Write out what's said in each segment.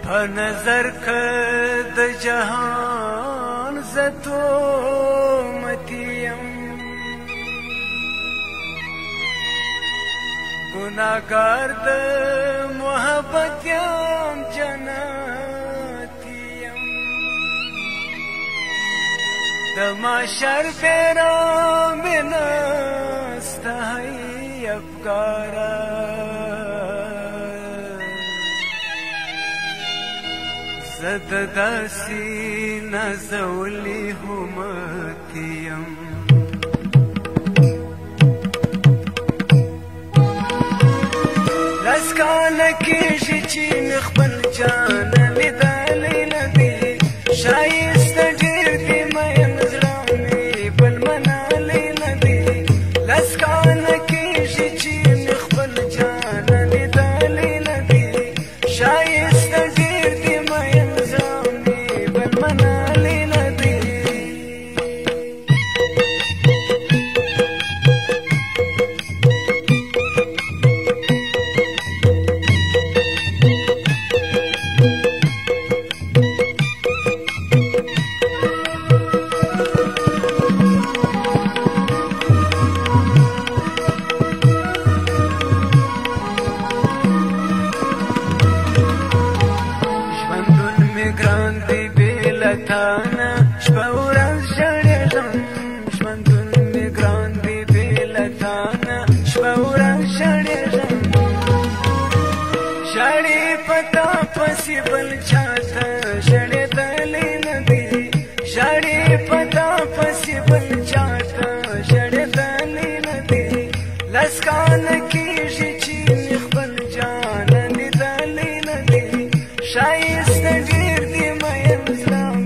په نظر که د جهان زتو متیم گناهگار د محبت یم جنتیم د محشر پیرا مې نسته هی افکاره زه د داسې نازولي همت یم لس کاله کېږي چې مې خپل جانه لیدلی نه دی ښایسته ډېر دی مین زړه مې بل منلی نه دی لس کاله کېږي چې مې خپل جانه لیدلی نه دی ښایسته ډېر دی مین زړه مې بل منلی نه دی تانا شپه ورځ ژړېږم ژوندون مې ګران دی بې له تانا شپه ورځ ژړېږم ژړې په تا پسې بل چاته ژړېدلی نه دی ژړې په تا پسې بل چاته ژړېدلی نه دی لس کاله کېږي چې مې خپل جانه لیدلی نه دی ښایسته ډېر دی مین زړه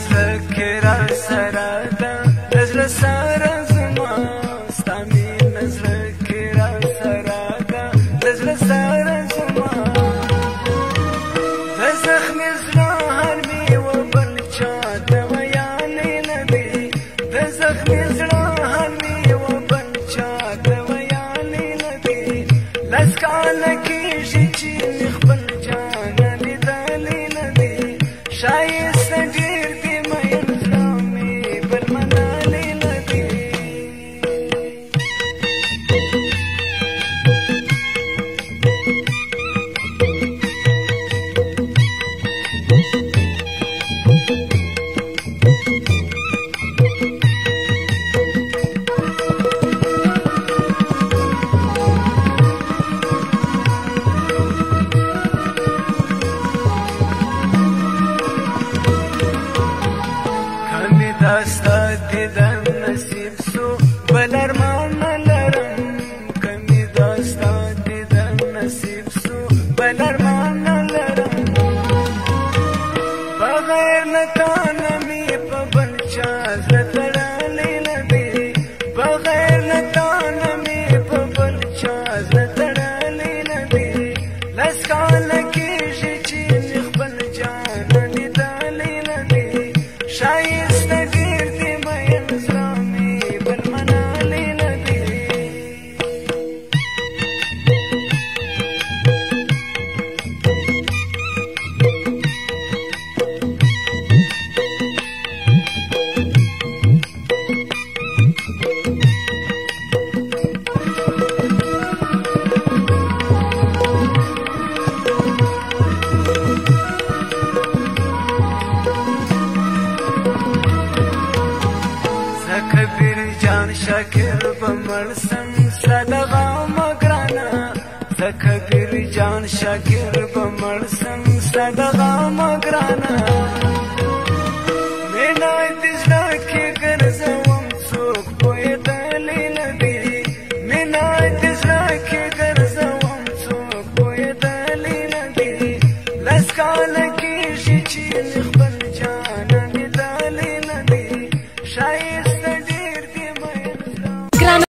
زړه کې را سره ده د زړه سره زما ستا مینه زړه کې را سره ده د زړه سره زما د زخمي زړه حال مې و بل چا ته ویلی نه دی د زخمي زړه حال مې و بل چا ته ویلی نه دی لس کاله کېږي چې مې خپل جانه لیدلی نه دی ښایسته ډېر دی داستا دیدن نصیب سو بل ارمان نلرم کمی داستا دیدن نصیب سو بل ارمان نلرم بغیر نتانا می پا بل چا زړه تړلی نه دی بغیر نتانا می پا بل چا زړه تړلی نه دی لس کاله کېږي چې مې خپل جانه لیدلی نه دی ښایسته شاکر بمړسم صدغه مګرانه زه کبیر جان شاکر بمړسم صدغه مګرانه مینا دې زړه کې ګرځوم څوک پوهېدلی نه دی مینا دې زړه کې ګرځوم څوک پوهېدلی نه دی لس کاله چې